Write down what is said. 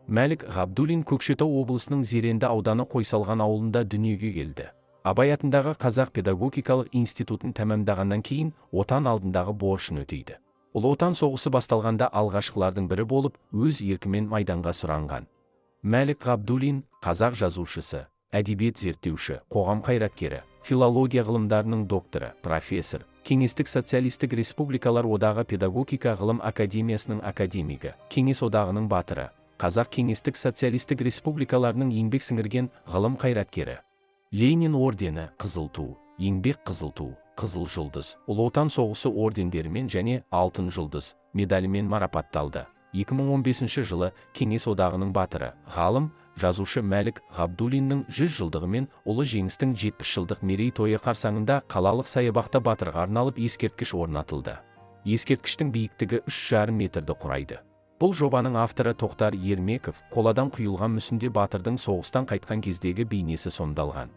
Мәлік Ғабдуллин Көкшетау облысының Зеренді ауданы Қойсалған ауылында дүниеге келді. Абай атындағы Қазақ педагогикалық институтын тәмамдағаннан кейін отан алдындағы борышын өтейді. Ұлы отан соғысы басталғанда алғашқылардың бірі болып, өз еркімен майданға сұранған. Мәлік Ғабдуллин қазақ жазушысы, әдебиет зерттеуші, қоғам қайраткері, филология ғылымдарының докторы, профессор, Кеңестік социалистік республикалар одағы педагогика ғылым академиясының академигі, Кеңес одағының батыры, Қазақ кеңестік социалистік республикаларының еңбек сіңірген ғылым қайраткері. Ленин ордені, Қызыл ту, еңбек қызыл ту, қызыл жұлдыз, Ұлы отан соғысы ордендерімен және алтын жұлдыз медалімен марапатталды. 2015 жылы Кеңес одағының батыры, ғалым, жазушы Мәлік Ғабдуллиннің 100 жылдығы мен ұлы жеңістің 70 жылдық мерейтойы қарсаңында қалалық саябақта батырға арналып ескерткіш орнатылды. Ескерткіштің биіктігі 3,5 метрді құрайды. Бұл жобаның авторы Тоқтар Ермеков, қоладан құйылған мүсінде батырдың соғыстан қайтқан кездегі бейнесі сомдалған.